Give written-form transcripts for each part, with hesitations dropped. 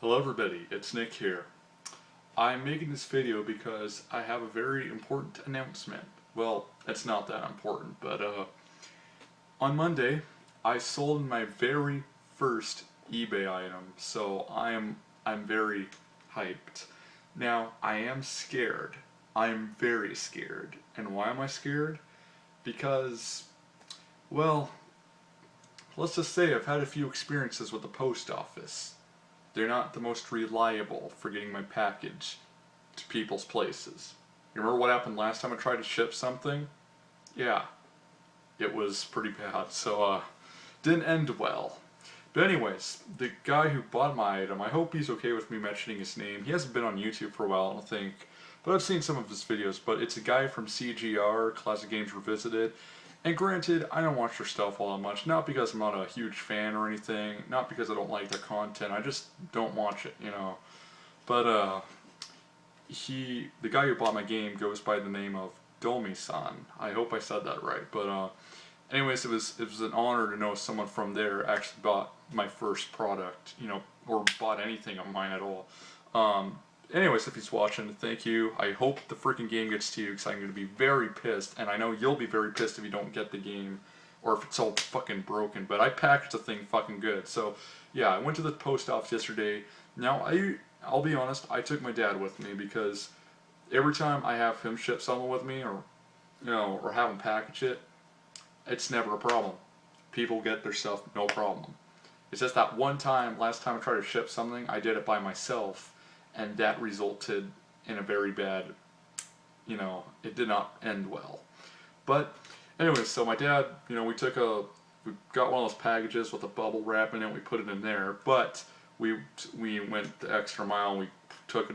Hello everybody, it's Nick here. I'm making this video because I have a very important announcement. Well, it's not that important, but on Monday I sold my very first eBay item, so I'm very hyped. Now, I am scared. I'm very scared. And why am I scared? Because, well, let's just say I've had a few experiences with the post office. They're not the most reliable for getting my package to people's places. You remember what happened last time I tried to ship something? Yeah, it was pretty bad, so didn't end well. But anyways, the guy who bought my item, I hope he's okay with me mentioning his name. He hasn't been on YouTube for a while, I don't think, but I've seen some of his videos. But it's a guy from CGR, Classic Games Revisited. And granted, I don't watch their stuff all that much, not because I'm not a huge fan or anything, not because I don't like their content, I just don't watch it, you know. But, the guy who bought my game goes by the name of Domi-san. I hope I said that right, but, anyways, it was an honor to know someone from there actually bought my first product, you know, or bought anything of mine at all. Anyways, if he's watching, thank you. I hope the freaking game gets to you, because I'm going to be very pissed, and I know you'll be very pissed if you don't get the game, or if it's all fucking broken, but I packaged the thing fucking good. So, yeah, I went to the post office yesterday. Now, I'll be honest, I took my dad with me, because every time I have him ship something with me, or, you know, or have him package it, it's never a problem. People get their stuff, no problem. It's just that one time, last time I tried to ship something, I did it by myself, and that resulted in a very bad, you know, it did not end well. But anyway, so my dad, you know, we got one of those packages with a bubble wrap in it, we put it in there, but we went the extra mile, and we took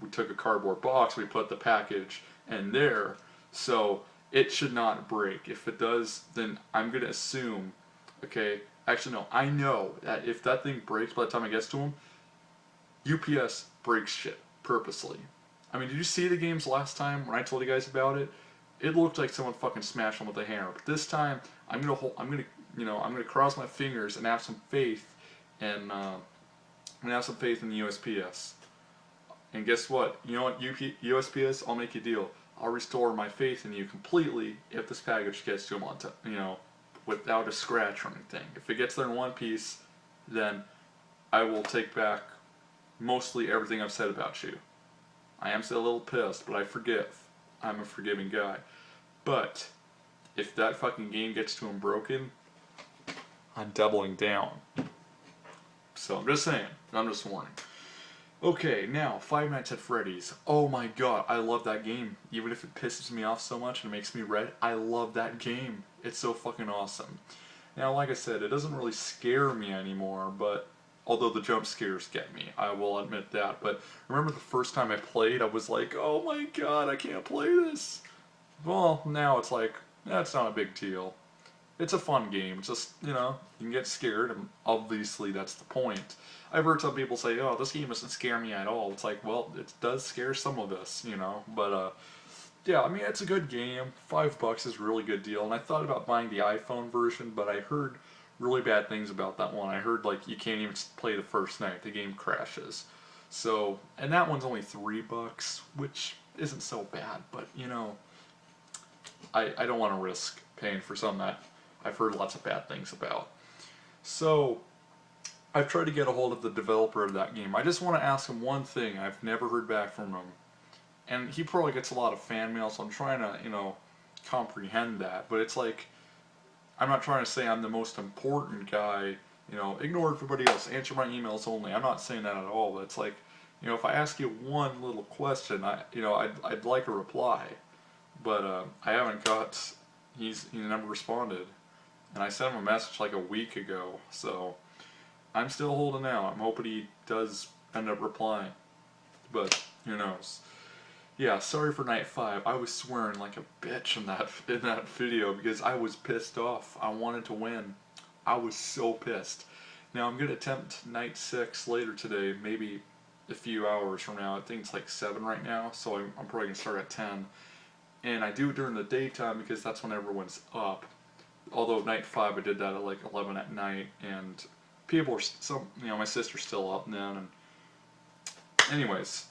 we took a cardboard box, we put the package in there, so it should not break. If it does, then I'm going to assume, okay, actually no, I know that if that thing breaks by the time it gets to him, UPS breaks shit purposely. I mean, did you see the games last time when I told you guys about it? It looked like someone fucking smashed them with a hammer. But this time, I'm gonna cross my fingers and have some faith, and the USPS. And guess what? You know what, USPS? I'll make you a deal. I'll restore my faith in you completely if this package gets to them on time, you know, without a scratch or anything. If it gets there in one piece, then I will take back mostly everything I've said about you. I am still a little pissed, but I forgive. I'm a forgiving guy. But if that fucking game gets to him broken, I'm doubling down. So I'm just saying. I'm just warning. Okay, now, Five Nights at Freddy's. Oh my god, I love that game. Even if it pisses me off so much and makes me red, I love that game. It's so fucking awesome. Now, like I said, it doesn't really scare me anymore, but although the jump scares get me, I will admit that. But remember the first time I played, I was like, oh my god, I can't play this. Well, now it's like, that's not a big deal. It's a fun game. It's just, you know, you can get scared, and obviously that's the point. I've heard some people say, oh, this game doesn't scare me at all. It's like, well, it does scare some of us, you know. But, yeah, I mean, it's a good game. $5 is a really good deal. And I thought about buying the iPhone version, but I heard really bad things about that one. I heard, like, you can't even play the first night. The game crashes. So, and that one's only $3, which isn't so bad. But, you know, I don't want to risk paying for something that I've heard lots of bad things about. So, I've tried to get a hold of the developer of that game. I just want to ask him one thing. I've never heard back from him. And he probably gets a lot of fan mail, so I'm trying to, you know, comprehend that. But it's like, I'm not trying to say I'm the most important guy, you know, ignore everybody else, answer my emails only. I'm not saying that at all, but it's like, you know, if I ask you one little question, I'd like a reply. But I haven't got, he never responded. And I sent him a message like a week ago, so I'm still holding out. I'm hoping he does end up replying, but who knows. Yeah, sorry for night 5. I was swearing like a bitch in that video because I was pissed off. I wanted to win. I was so pissed. Now I'm gonna attempt night 6 later today, maybe a few hours from now. I think it's like 7 right now, so I'm probably gonna start at 10. And I do it during the daytime because that's when everyone's up. Although night 5 I did that at like 11 at night, and people are you know, my sister's still up then, and Anyways,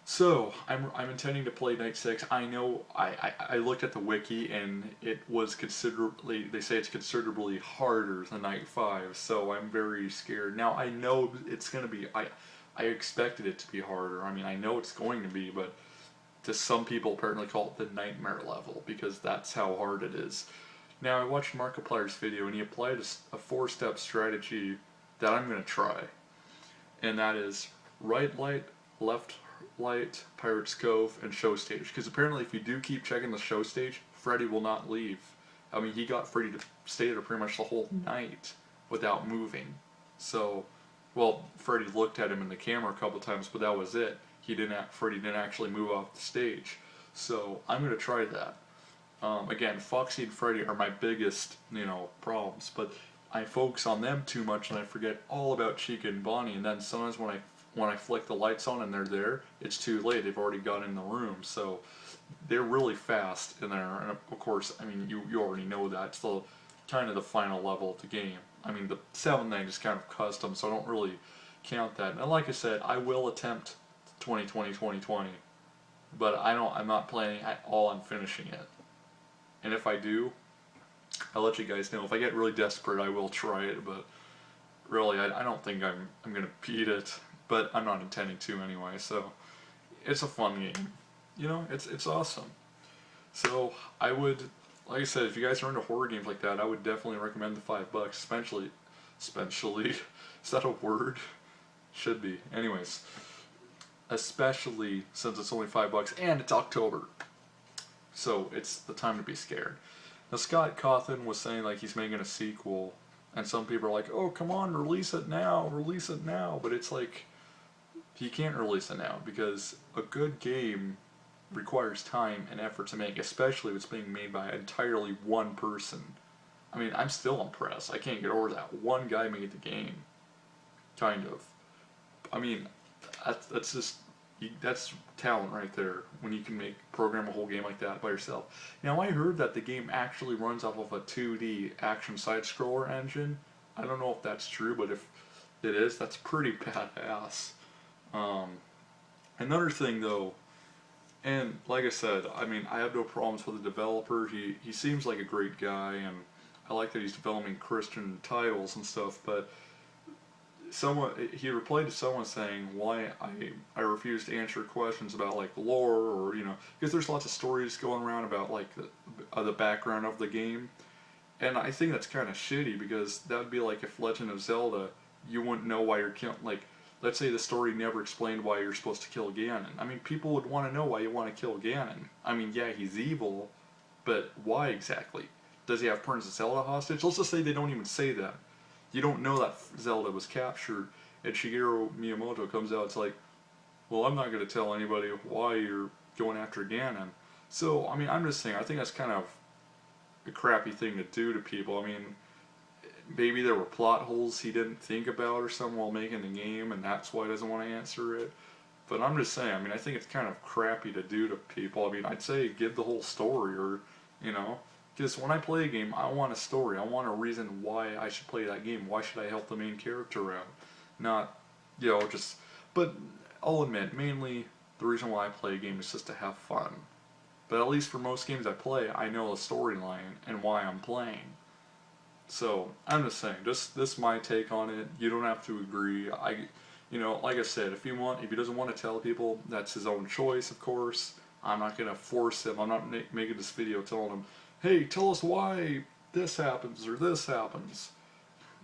so I'm intending to play Night 6. I know I looked at the wiki and it was considerably, they say it's considerably harder than Night 5, so I'm very scared. Now I know it's gonna be, I expected it to be harder. I mean, I know it's going to be, but to some people apparently call it the nightmare level because that's how hard it is. Now I watched Markiplier's video and he applied a 4-step strategy that I'm gonna try, and that is right light, left light, Pirate's Cove, and show stage. Because apparently if you do keep checking the show stage, Freddy will not leave. I mean, he got Freddy to stay there pretty much the whole night without moving. So, well, Freddy looked at him in the camera a couple times, but that was it. Freddy didn't actually move off the stage. So I'm gonna try that. Again, Foxy and Freddy are my biggest, problems, but I focus on them too much and I forget all about Chica and Bonnie, and then sometimes when I flick the lights on and they're there, it's too late. They've already got in the room, so they're really fast in there. And of course, I mean, you already know that. It's kind of the final level of the game. I mean, the 7 thing is kind of custom, so I don't really count that. And like I said, I will attempt 2020, but I'm not planning at all on finishing it. And if I do, I'll let you guys know. If I get really desperate, I will try it, but really, I don't think I'm gonna beat it. But I'm not intending to anyway, so it's a fun game. It's awesome. So I would, like I said, if you guys are into horror games like that, I would definitely recommend the $5, especially, is that a word? Should be. Anyways, especially since it's only $5 and it's October. So it's the time to be scared. Now Scott Cawthon was saying like he's making a sequel, and some people are like, oh come on, release it now, but it's like, he can't release it now because a good game requires time and effort to make, especially if it's being made by entirely one person. I mean, I'm still impressed. I can't get over that. One guy made the game. Kind of. I mean, that's talent right there, when you can program a whole game like that by yourself. Now, I heard that the game actually runs off of a 2D action side-scroller engine. I don't know if that's true, but if it is, that's pretty badass. Another thing though, and like I said, I mean, I have no problems with the developer. He seems like a great guy, and I like that he's developing Christian titles and stuff, but he replied to someone saying why I refuse to answer questions about like lore, or because there's lots of stories going around about like the background of the game, and I think that's kind of shitty, because that would be like if Legend of Zelda, you wouldn't know why you're killing, like, let's say the story never explained why you're supposed to kill Ganon. I mean, people would want to know why you want to kill Ganon. I mean, yeah, he's evil, but why exactly? Does he have Princess Zelda hostage? Let's just say they don't even say that. You don't know that Zelda was captured, and Shigeru Miyamoto comes out, it's like, well, I'm not going to tell anybody why you're going after Ganon. So, I mean, I'm just saying, I think that's kind of a crappy thing to do to people. I mean, maybe there were plot holes he didn't think about or something while making the game, and that's why he doesn't want to answer it. But I'm just saying, I mean, I think it's kind of crappy to do to people. I mean, I'd say give the whole story, or, because when I play a game, I want a story. I want a reason why I should play that game. Why should I help the main character out? Not, just... But I'll admit, mainly the reason why I play a game is just to have fun. But at least for most games I play, I know the storyline and why I'm playing. So, I'm just saying, this is my take on it. You don't have to agree. Like I said, if he doesn't want to tell people, that's his own choice, of course. I'm not going to force him. I'm not making this video telling him, hey, tell us why this happens or this happens.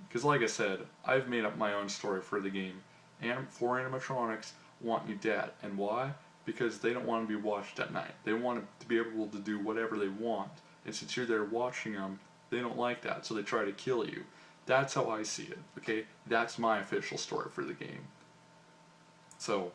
Because like I said, I've made up my own story for the game. And 4 animatronics want you dead. And why? Because they don't want to be watched at night. They want to be able to do whatever they want. And since you're there watching them, they don't like that, so they try to kill you. That's how I see it, okay? That's my official story for the game. So,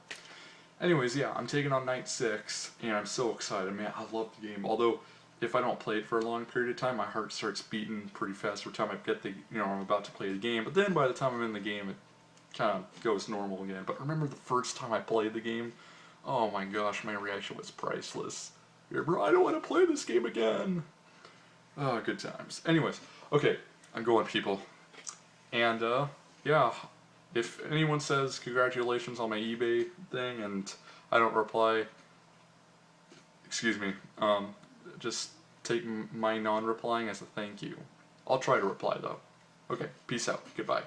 anyways, yeah, I'm taking on Night 6, and I'm so excited. Man, I love the game. Although, if I don't play it for a long period of time, my heart starts beating pretty fast every time I get I'm about to play the game. But then by the time I'm in the game, it kind of goes normal again. But remember the first time I played the game? Oh my gosh, my reaction was priceless. Bro, I don't want to play this game again. Oh, good times. Anyways, okay, I'm going, people. And, yeah, if anyone says congratulations on my eBay thing and I don't reply, excuse me, just take my non-replying as a thank you. I'll try to reply though. Okay, peace out. Goodbye.